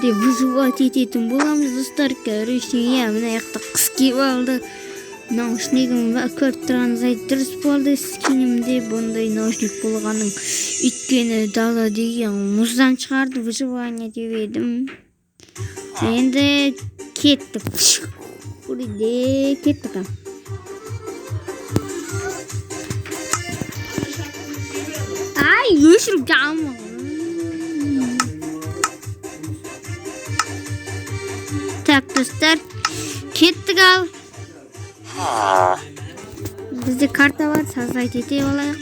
Выживать ететін боламыз достар. Короче, мына жақта қыс келіп алды. Наушнигім көріп тұрғаныңыз дұрыс болды. Скинімде бұндай наушник болғаның. Өйткені дала деген мұздан шығарды, выживание деп едім. Енді кеттік. Buraya kеттік. Ай, өшіріп қалма. Так, достар, кеттік ал. Бізде карта бар, создать ете олайық.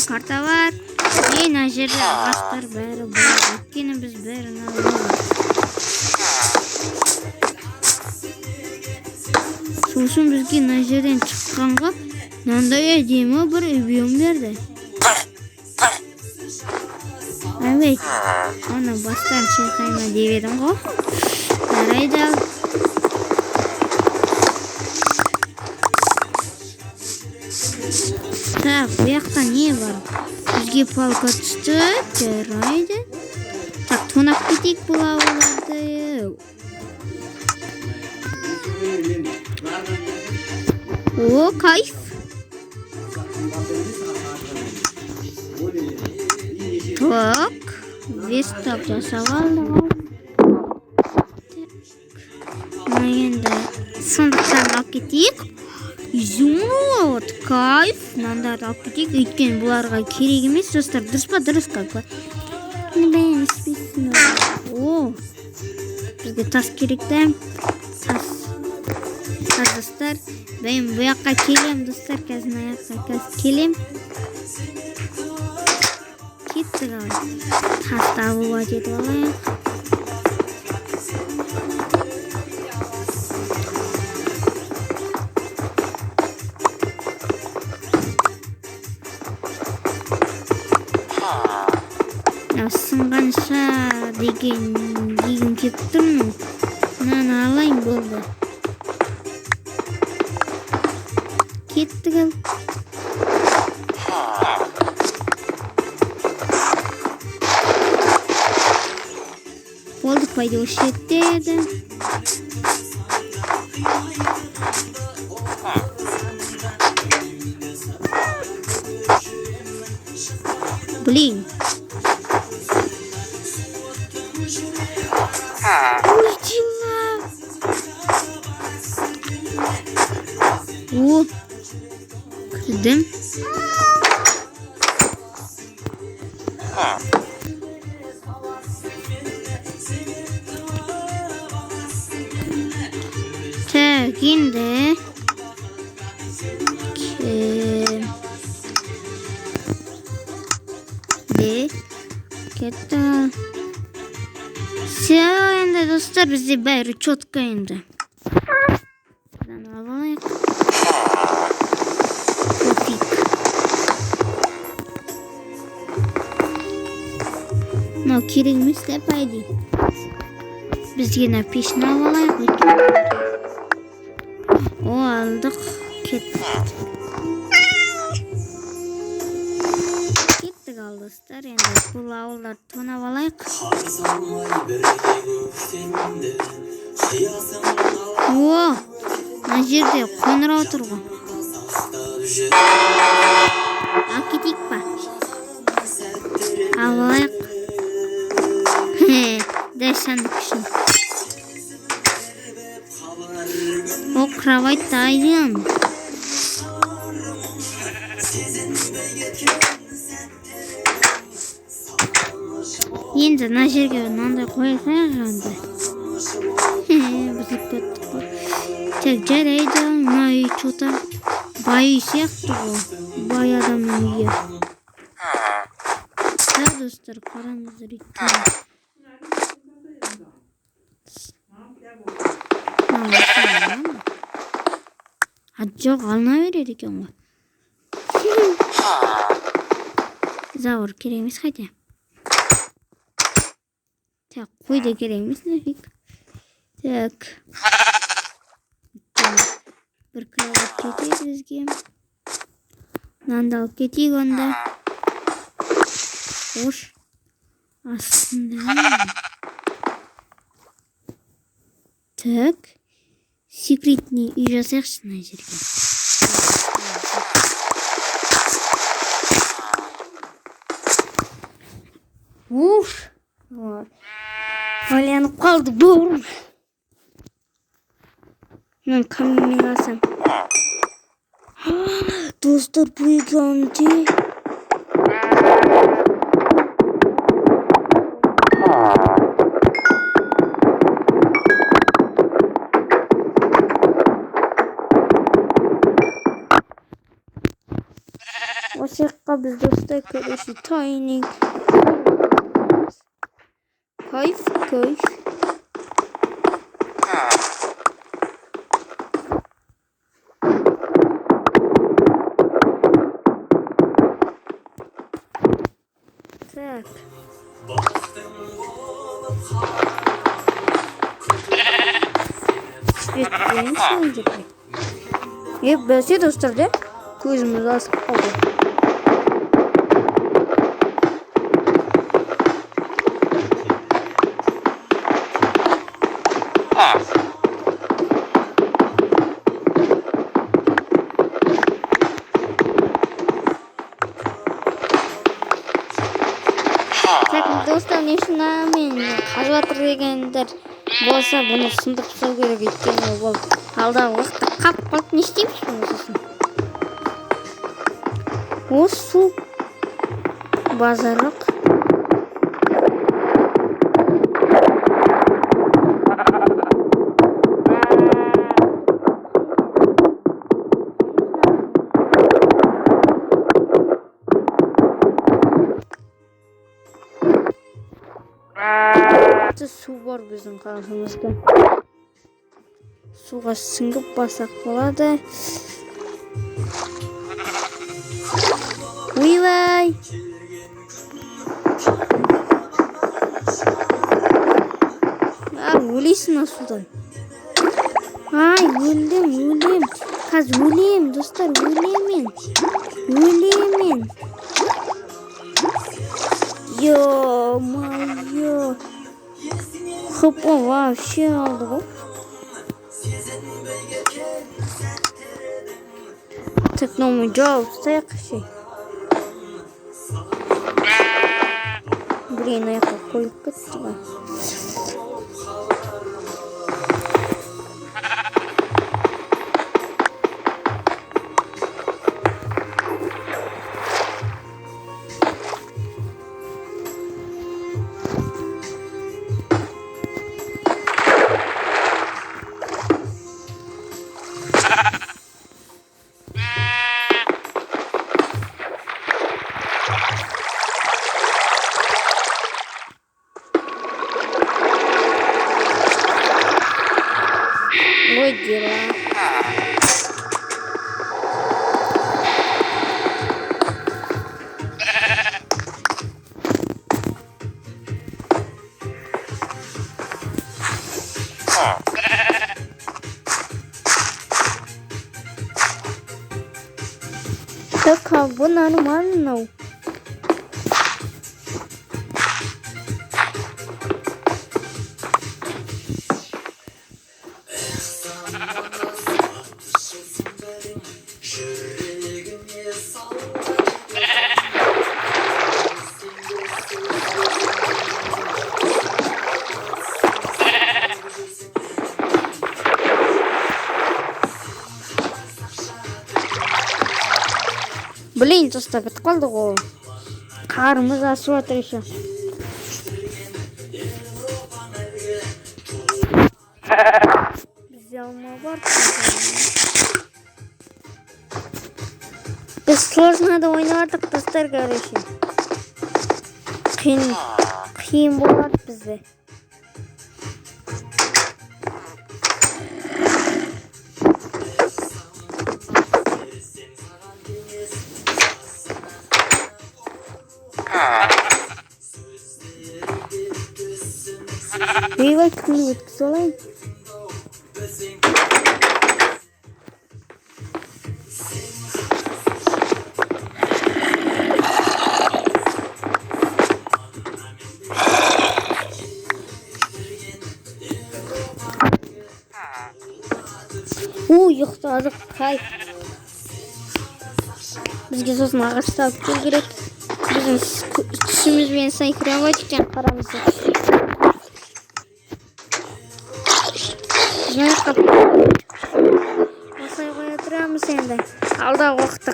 Карта бар. Мына жерде ағаштар бәрі бар. Өйткені біз бәрін аламыз. Сосын бізге мына жерден шыққанға мынандай әдемі бір объем берді. Evet. Onu baştan çekeyim diyelim o. Nerede? Так, bu yakta ne var? Bizge palka düştü. Nerede? Так, tonak bitik bulavalarda. O kayıf. Так, весь так жасап алдық. Енді сондықтан алып кетейік. Изумруд, кайф. Мынандарды алып кетейік. Өйткені бұларға керек емес, достар. Дұрыс па, дұрыс кайф. О, бізге тас керек те. Тас, достар. Мен бұл жаққа келем, достар. Қазір аяққа келем. Kеттік ал. Тас табуға жетіп алайық. Сынғанша деген келіп тұрмын. Мынаны алайын болды. Кеттік ал. Болды, пойдешь етеді. Блин. Уйдила. О, кірдім. Так, енді кетті. Все, енді достар, бізде бәрі четко енді. Бұдан алайық. Кофик. Мынау керек емес те, пайди. Бізге на пешін алайық. О, алдық. Кеттік. Кеттік ал достар. Енді бұл ауылдар тонап алайық. О, мына жерде қоңырау тұр ғой. Алып кетейік па? Алайық. Дәл сандық үшін. О, кровать дайын. Енді мына жерге мынандай қойсақ енді. Бұзып кеттік қой. Так, жарайды. Мына үй что-то бай сияқты ғой. Бай адамның үйі. Так, достар, қараңыздар екен. Жоқ, алына береді екен ғой. Зауыр керек емес қайда. Так, қой да керек емес нафиг. Так. Бір кровать кетейік бізге. Мынаны алып кетейік онда. Хош. Aslında tak секретный үй жасайықшы мына жерге. Уф! Ойланып қалды бауырым. Мен каменмен алсам. Достар, bu ekranda осы жаққа біз достар көресі тайник. Кайф. Так. Свет сөндірді. Бәсе достар да көзіміз асып қалды. Dostlar ne şuna men қазып дегендер болса бұны сындырып тастау керек, өйткені ол алдағы уақытта қалып қалды. Не істейміз бұны сосын? Осы су базарлық. Су бар біздің қағазымызда. Суға сіңіп басақ болады. Уй-вай! Өлейсің судан. Ай, өлдім. Қазір өлем, достар, өлемен. Ё-моё! Хопа, вообще алды ғой. Так, мы жауып тастайық ше. Блин, аяққа қойып кетті ғой. Ой, дела. Так, а вы нормально. Блин, достар, бітіп қалды ғой. Қарымыз асып жатыр еще. Бізде алма бар. Біз сложныйда ойнап жатырмық достар, короче. Қиын болады бізде. Eyvah, kını ötküsü olayım. Uykuladık. Kayıp. Bizge sosun ağaçta alıp gerek. Bizim tüsümüz bilen saykıran vaçken paramızı. Bizim kapı. Masaya koyaturamız sende. Alda vakti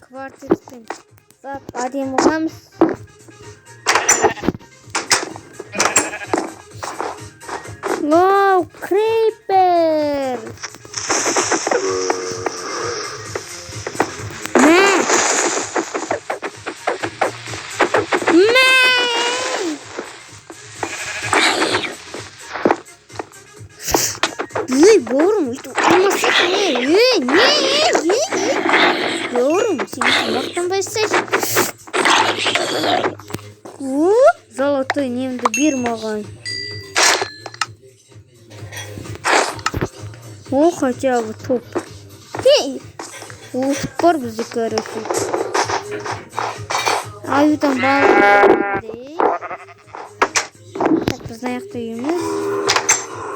kvartettin. Zat adem olamız. Wow, creeper. Yorum işte olmasın ne? Yorum seni baktan başlayacak. Золотой немді bir маған. О, хотя бы топ. Бар бізді көрісі. Аюдан bağlı. Так, біздің аяқта үйіміз.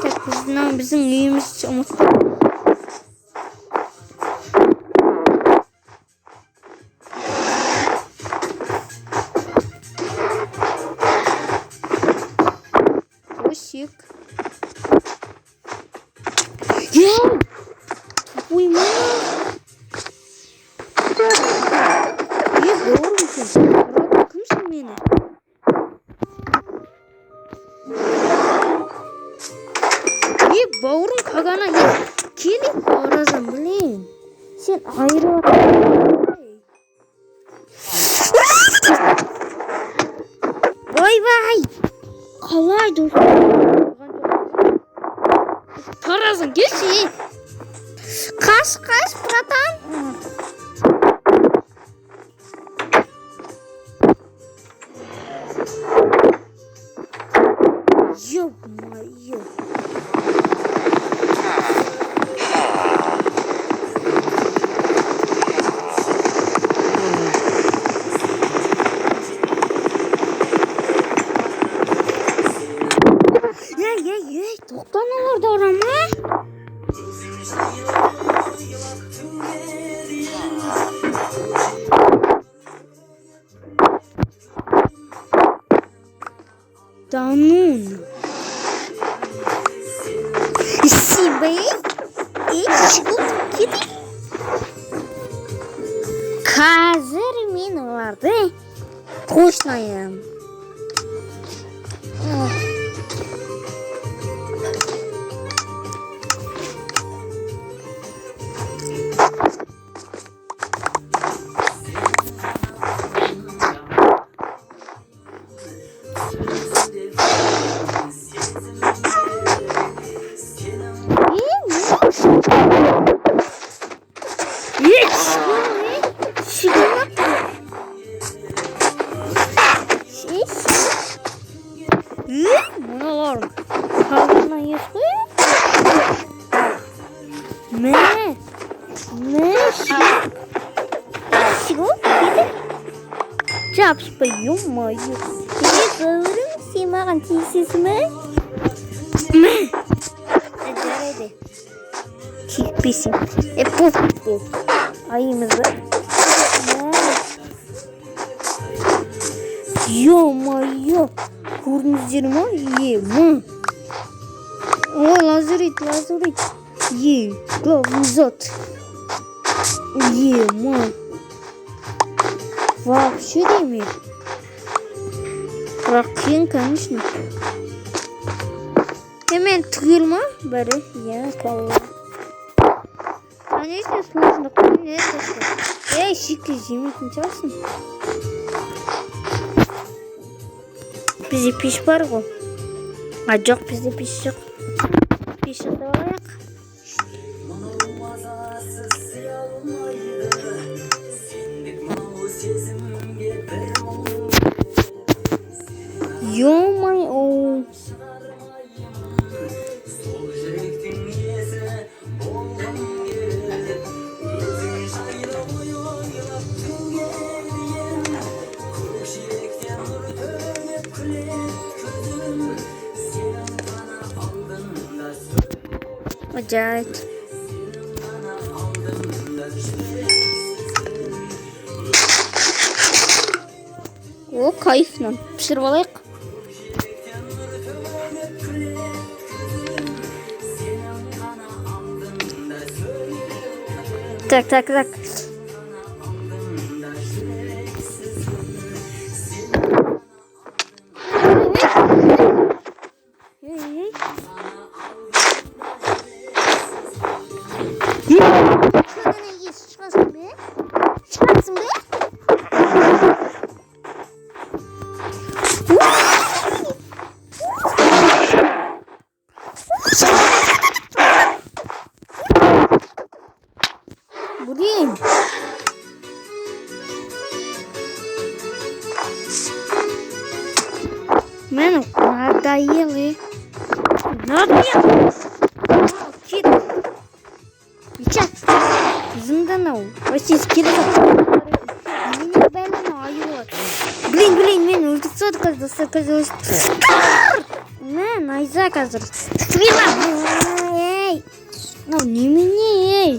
Так, біздің үйіміз ұмытты. Осик. Ой, мама. Doğru musun? Bakımsın beni. Baurum kagana ya. Kili orazım bilin. Sen ayrı Vay vay. Kolay dur. Tarazın geçi. Kaç bratan. Yapma yok. Doktan olurdu orama. Danun. Sibey. Çıkıp gidi. Hazır min vardı. Koşlayım. Buna var mı? Kavgadan yüzü? Ne? Şu? Caps bayım mı? Bir doğru simaran tisiz mi? Nerede? Kipisi. Bu. Ayımızı. Yo. Kurnuzirma ye. O lazerit. Ye. Главнозот. Ye. Вообще değil mi? Bırakayım конечно. Hemen tıkılma bari. Ya Allah. Конечно, сложно. Ne taşı? Şıkkı yemek çalsın. Bizi piş var mı? Acık bizi piş yok. Piş de var. Yo my oh. Acayip. О, кайфынан пішіріп алайық. Так. Çıkarsın be. Блин. Мен надоели. Кит. Сейчас. Зынданау. Российский язык. Меня бәлін айуат. Блин, мен өлтіксот қазір. Мен айза қазір. Стрела. Ей. Немене, ей.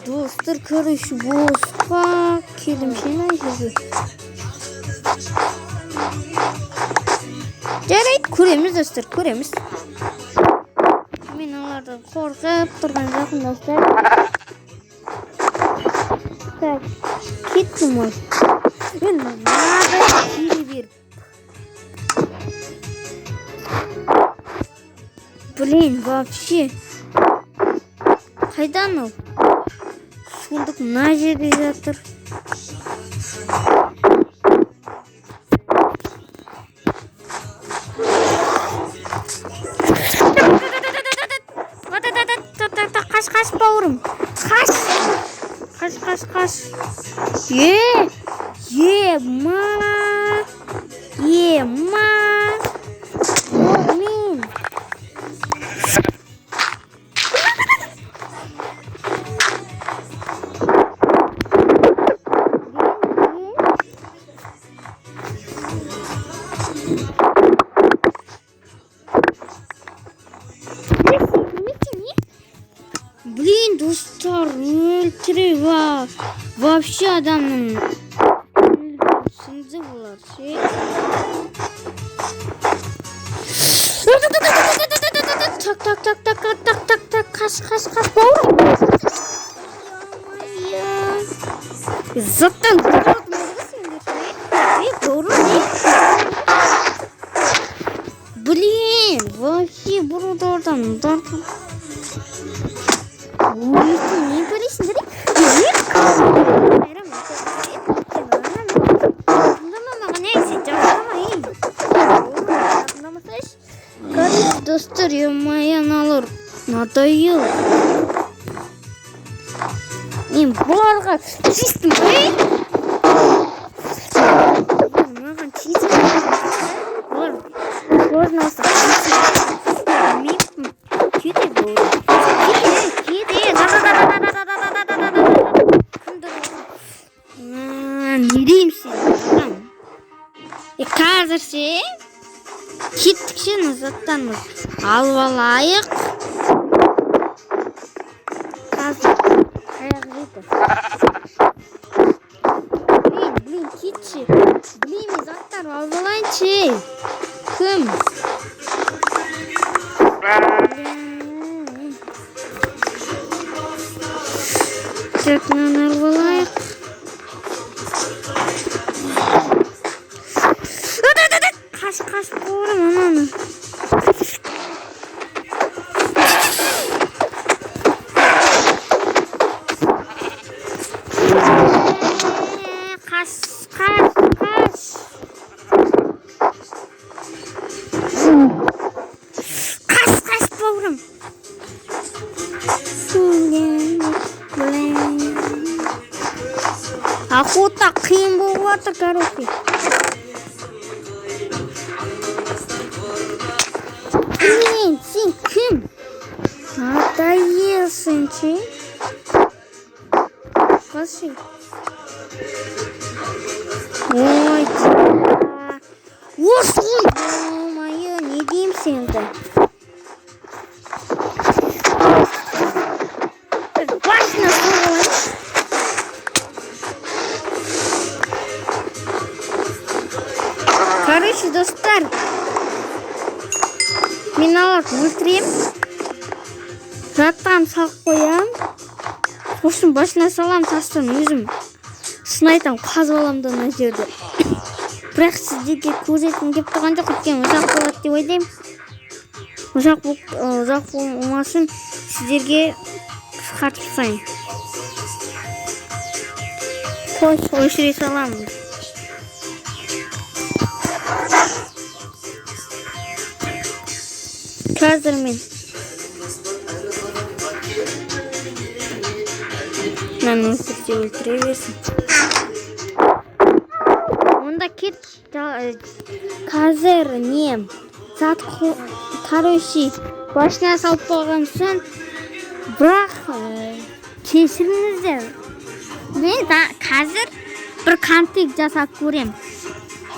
Dostlar karış bozma kelim şeyler yazıyor. Gerek kuremiz dostlar kuremiz. Men onlardan korkup turgan joqum dostlar. Tak ketdim oy. Men nada kiri bir. Блин, вообще. Qaydan o? Şulduk mına жерде жатыр. Kaç baurum. Kaç. Yema. Блин. Блин, достар, өлтіріп вообще адамның сынды болар. Так, қаш, бауырым. Заттан блин, вообще бұрылды ордан. Не көресіңдер? Достар, емайан алыр. Надоел. Мен бұларға тиістім. Маған тиістім. Бұлар көрін алса тиістім. Кете бұл. Ne diyeyim sen? Қазір ше кеттік ше назаттанмыз. Алып алайық. Қазір қаяқ жейді. Блин, кетші. Блин, заттар алып алайыншы. Кім? Так, алып алайық. Kaç baurum ananı. Kaç. Kaç baurum. Охота қиын болып жатыр, короче. Блин, сен кім? Şey. Nasıl şey? Oy. Vurs oy. Olmayı ne diyeyim sende? Başına sorun. Короче, dostlar. Men alak өлтірем. Жаттан салып қоям. Сосын başına салам, тастан өзім сынайтам, қазып аламын да мына жерде. Бірақ сіздерге көрсеткім келіп тұрған жоқ, өйткені ұзақ болады деп ойлаймын. Ұзақ болмасын сіздерге қысқартып тастайын. Өшіре саламын. Қазір мен өлтіре берсін. Онда кет. Қазір не? Короче, başına салып қойған соң, бірақ кешіріңіздер. Мен қазір бір контент жасап көрем.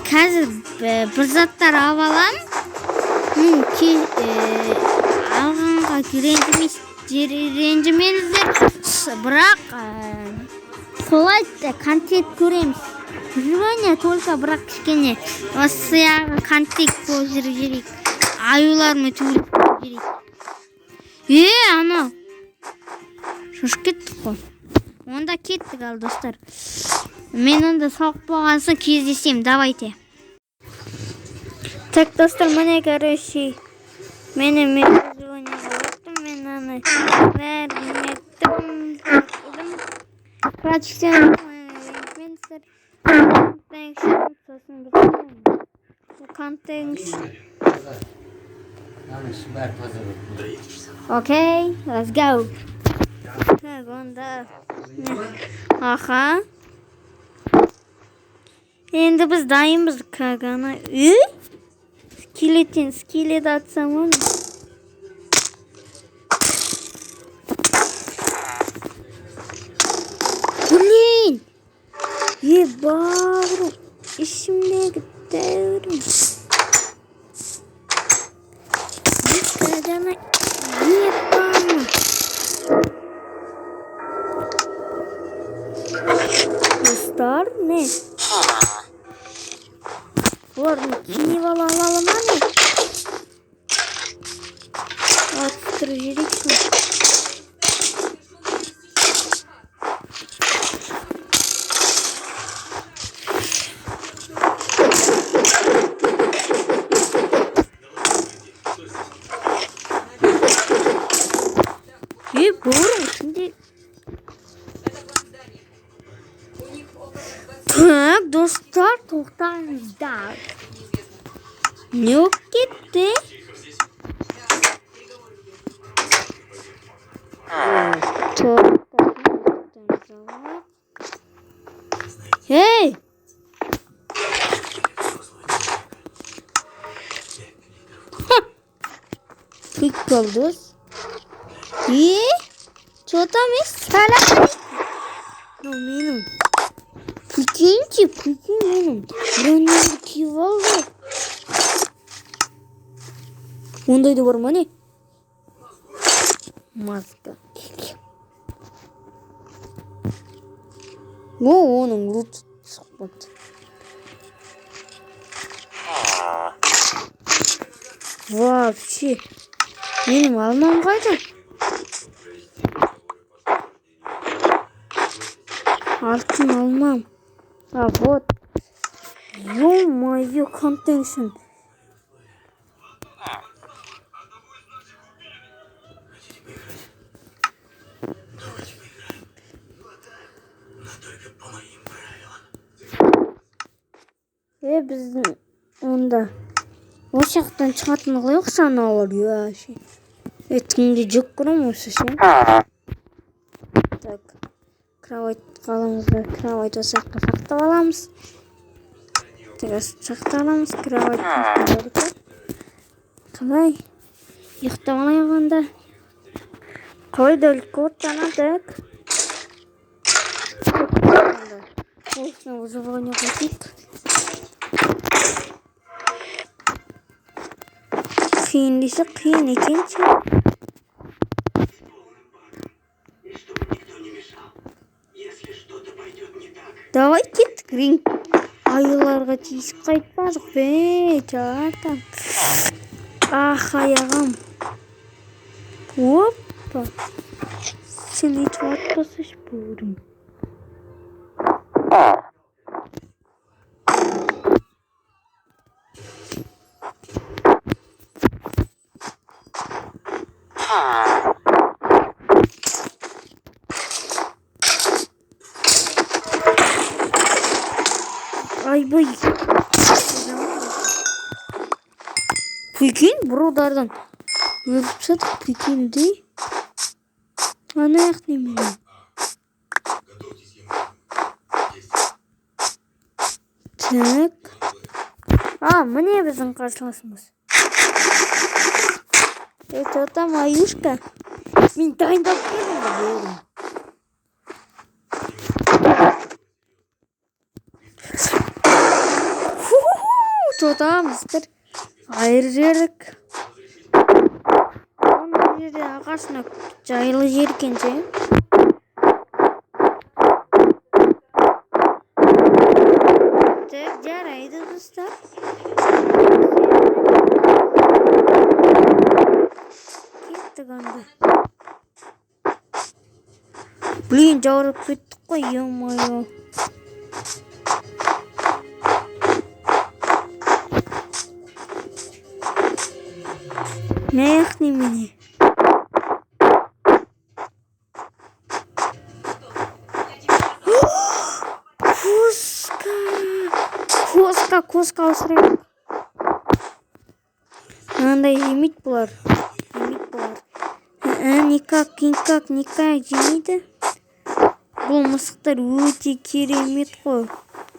Қазір бір заттар алып алам. Алғанға ренжімеңіздер, бірақ солай контент көреміз. Жүргене только бірақ кішкене осыяғы контент болып жүрейік. Аюлармен төбелесіп жүрейік. Анау шошып кеттік қой. Онда кеттік ал достар. Мен онда сауық болған соң кездесем, давайте. Так, достар, міне короче, мен өттім, мен аны бәрін практикадан Окей, let's go. Так, онда аха. Енді біз дайынбыз кагана. Скелет атсам оны. Блин! Бауырым, ішімдегі дәуірім. Кагана бауырым. Достар, не? Олардың киіп аламын не? Атыстырып жүрейік шын. Бауырым, şimdi. Так, dostlar, toxtağınızda. Ne o gitti? Hey! Приколдус. Что там есть? Ну, минут. Прикиньте, минут. Броневик кивалды. Ондайды бар ма не? Маска. Оның рут сұхбат. Вообще. Менің алмам қайда? Алтын алмам. А вот. Ё-моё, контеншн. Біздің онда ошақтан шығатын қойық саналар еші. Түнде жүк көрем осы ше. Так, кровать қаламызда, кровать осаққа сақтап аламыз. Сақтап аламыз, кровать қалай ұйықтап алайық онда. Koy только так. На выживание хватит. Қиындысы қиын екен. Давай кеттік ринг. Айларға тиісіп қайтпадық бе, жатам. Ах, аяғым. Опа. Сен етіп атпасыш бұрым. Айбай. Прикинь, бұродардан өліп сатып прикинь дей. Ана аяқ немене. Так. Міне біздің қарсыласымыз. Это там Аюшка. Мен дайындап келдім. Жотамыздар. Айыр жерік. Оның жерде ағашына жайлы жер екен же. Так, жарайды достар. Кеттік анда. Блин, жауырып кеттік қой, ё-моё. Мех немене. Коска осырайық. Мынандай жемейді бұлар. Никак жемейді. Бұл мысықтар өте керемет қой.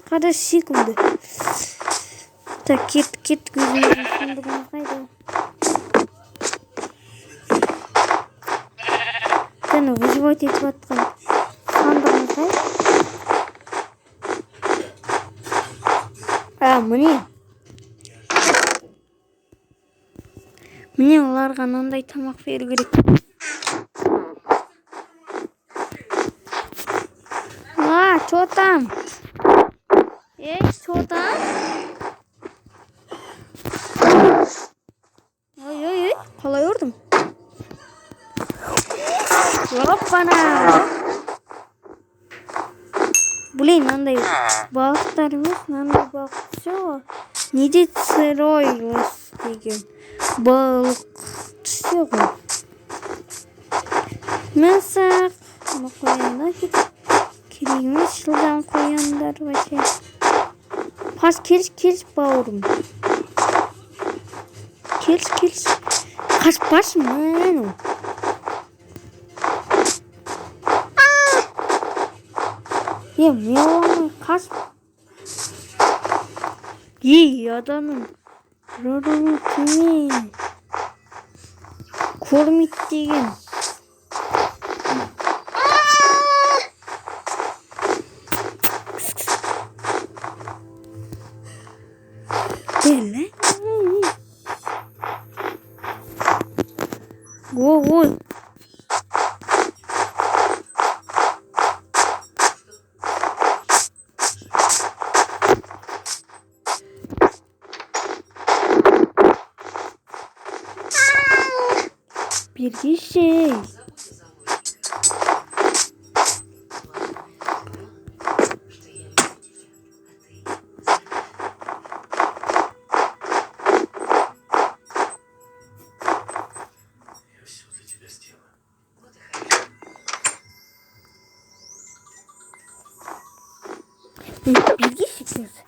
Қара секунды. Так, кет көзіміздің сұндығымыз қайда. Тәні выживать етіп атқан сандығымыз қайда. Міне оларға мынандай тамақ беру керек. Что там? Что там? Ой, қалай ұрдым? Опана! Блин, мынандай балықтар емес, мынандай балық. Все. Неде сыройлас деген балық түссе ғой. Мысық. Қояндар керек емес, жылдан қояндар вообще. Қас келіс бауырым. Келіс. Қашпашы мәну. Мен оламай қаш. Адамым. Рору кеме. Кормит деген. Беле? Ой. Bir şey. Bilgi şeklisi.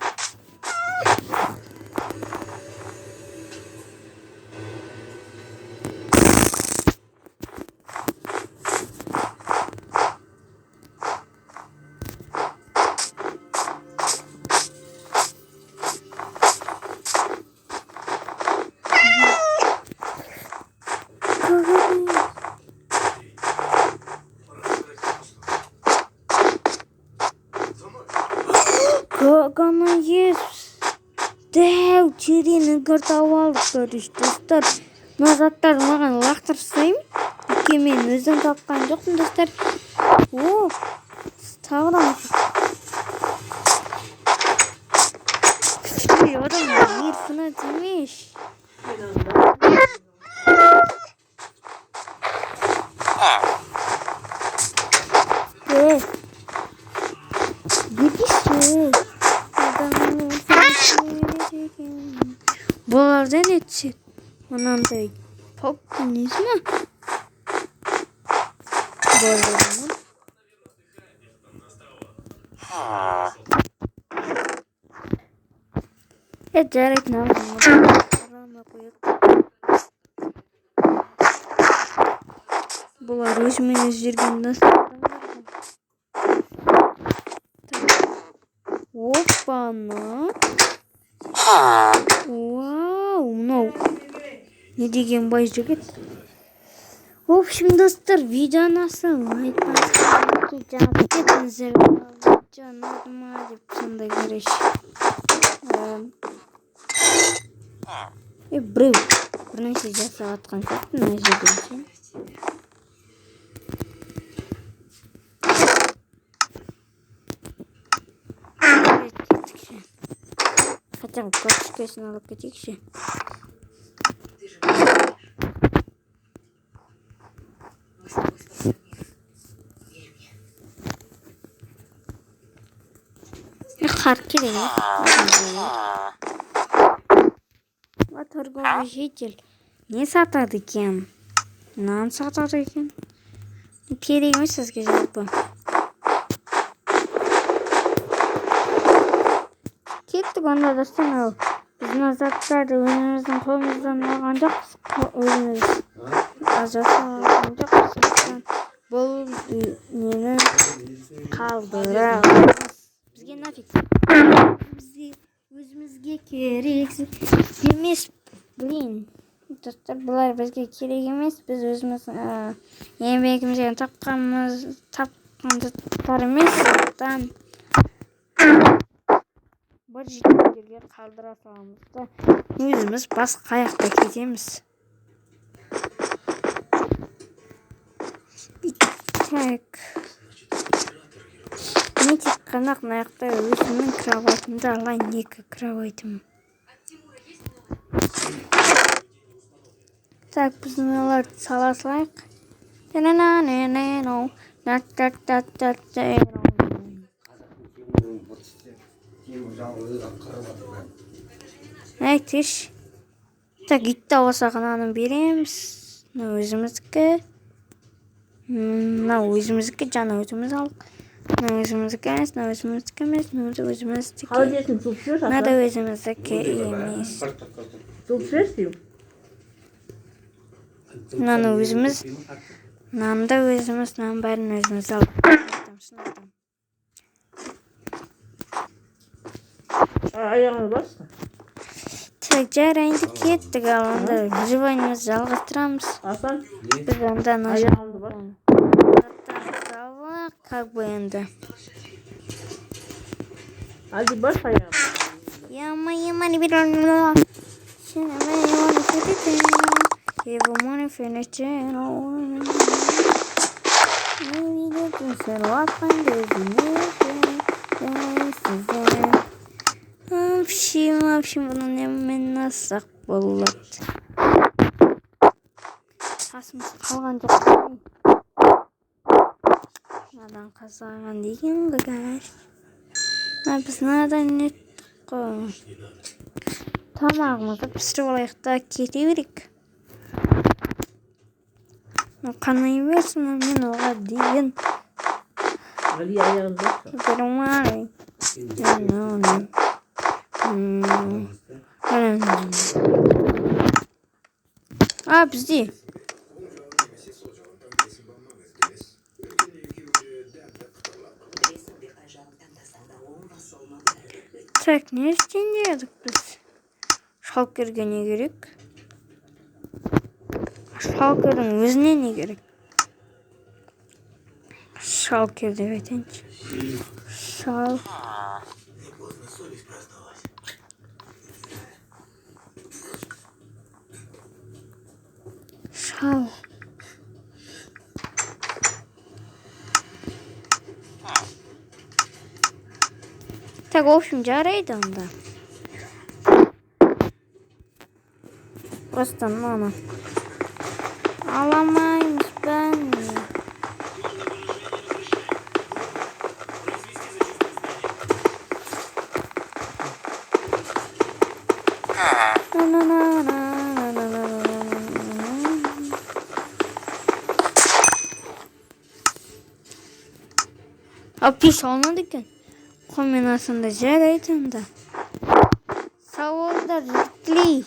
Gana yes. Dev çirinin kırtav aldık görüş dostlar. Nazatlar mağan laqtırsayım. Kemen özüm tapkan joqum dostlar. Oo. Tağıram. Adam bir fına demiş. Gidişi. Bulardan etsin. Ondan da popuniz mi? Bulardan. Jarek ne yapalım? Bular özümüz jirgende. Hoppana. Wow, no. Ne diyeceğim başlık? Hop şimdi dostlar video nasıl? Canım hadi şimdi görüş. Bro, bunu size saat konsept ne yapıyorsun? Хотя кошечка на локотике. Харки değil. Торговый житель. Ne satadı ki? Ne satadı ki? Kereyim sizce bu. Kettik onda da sen biz nazarlarda önümüzden kolumuzdan alacak özümüz. Acaba bu neden kaldıralım. Bizge nafik. Bizi özümüzge gereksiz. Demiş bilin. Dostlar bunlar bizge gerek emas. Biz özümüz yemeğimizi tapkanımızdan bir yerге kaldıra salamiz da özümüz başka ayakta ketemiz. Tak. Ne çıkanak ayakta özümün kravatında alan екі kravatım. Так, biz neler salaslayıq. Neytiş. Tak gitti o sakananın birimiz. Özümüzge. Özümüzge canı özümüz al. Özümüzge emas, özümüzge emas, özümüzge. Холодильник суп пьешь, а? Надо özümüzge emas. Суп пьешь? Nana özümüz. Namda özümüz, nam bәрін özümüz al. Ayağını bas. Jarayındı kettik alanda. Живойimiz жалғастырамыз. Hasan. Biz ondan Ayağını bas. Как бы енді. Hadi bas ayağını. Yama bir onu. Şimdi ben onu kötü. Kevo money finish sen vakın gözünü Вообще bunun hemen nasıl болады. Tasımız қалған жоқ. Надан қазаған деген гаш. Біз надан не қой. Тамағымызды пісіріп алайық та кете берейік. Қанай берсін мен оға дейін. Hadi ayağını bas. Görмай. Bizde. Так, ne isteyiyorduk biz? Şalkırga ne gerek? Şalkırın özüne ne gerek? Şalkır devetenç. Şal. Так, в общем, жарайды анда. Просто мама. Аламаймыз бәні. Pis olmadı ekan. Kombinatsiyada jaraydi unda. Savollar richtli.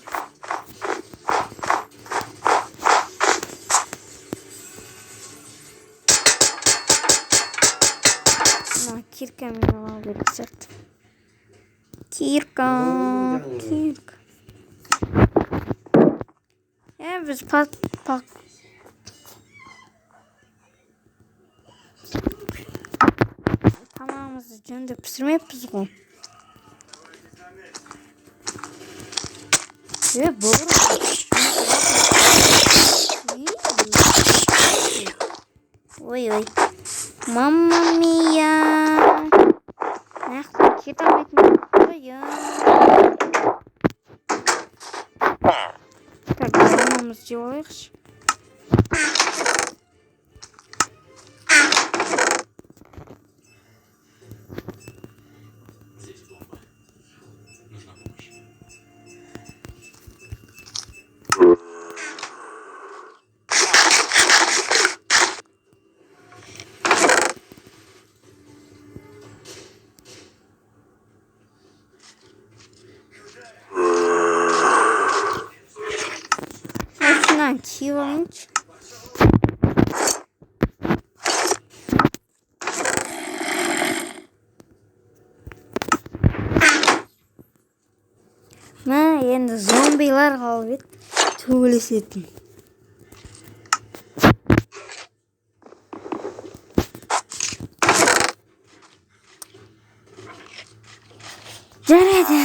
Kirka meni olib berishadi. Kirka. Ya biz pak. Tamamımızı jönde pişirmeyapmiz go. Boru. Oy. Mamma mia. Nahnu ketametmiz ya. Так, mamamız jo'yx. Challenge. Endi zombilar qolib tug'ilishdi. Jaraydi.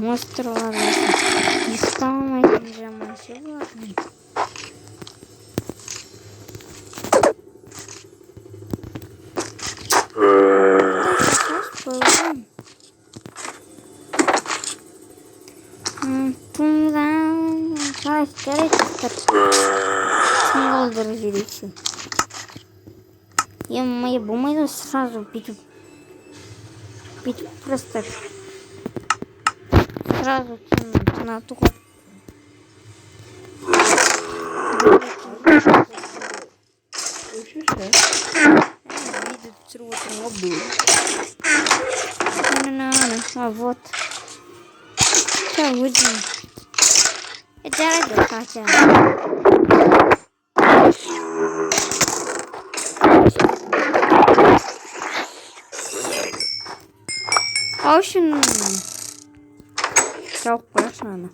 Monsterlar İstanbul'un jamoasi bor. Bundan karakter öldürücü. Я бумаю сразу бить просто сразу кинуть на ту. А вот. Сейчас выйдем. Это радио хотя. В общем, çok başına.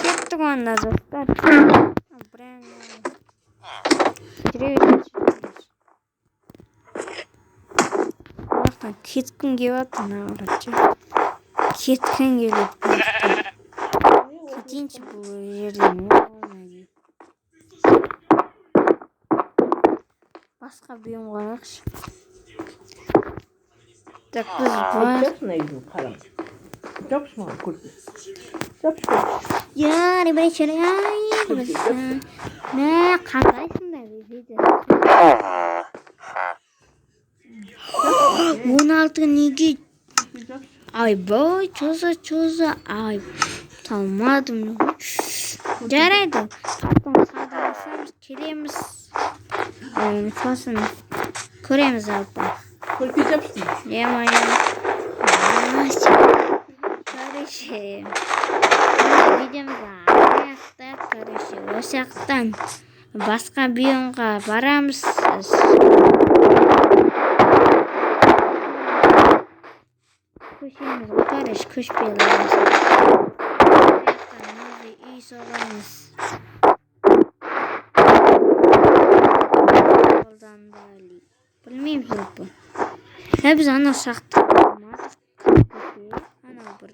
Gittik onda dostlar. Bakın ketkin geliyordu ne olacak? Ketkin geliyor. Ketinci bu yerden ne olmadı? Başka bir yol var. Так, Сейчас найду, Карам. Yapışma, kurtu. Yapışma. Ya, ribet ne kadaysın da bizi. 16 nigi. Ay boy, çoza. Ay, tanımadım. Jaraydı. Sadalasamız, kiremiz. Unutmasın. Köremiz alpa. Kurtu yapışma. Yama. Karışım. Videomuzda ayakta karışım. Osaqdan başka bir yolga baramız. Kuşumuz karış, kuş belamız. İyi soğanız. Bilmeyim bu. Hep ana saktık. Ana bir.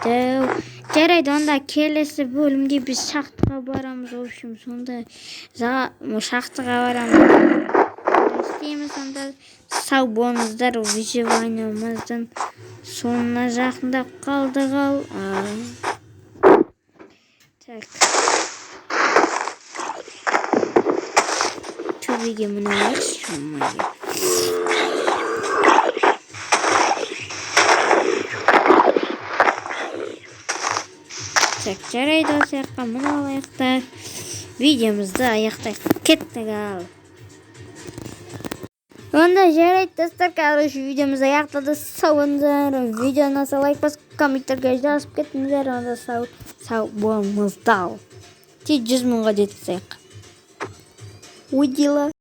Жарайды, онда келесі бөлімде біз шахтаға барамыз. В общем, сонда шахтаға барамыз. Істейміз, сонда сау болыңыздар. Выживаниямыздың сонына жақындап қалдық ал. Так. Төбеге міне алайықшы. Так, жарайды, осы жаққа міне алайықтар. Видеомызды аяқтайық. Кеттік ал. Онда жарайды достар, короче, видеомызды аяқтады. Сау болыңыздар. Видеоны ұнаса лайк басып, комменттерге жазып кетіңіздер. Онда сау болыңыздар. Тек 100 мыңға жетсек. Удила.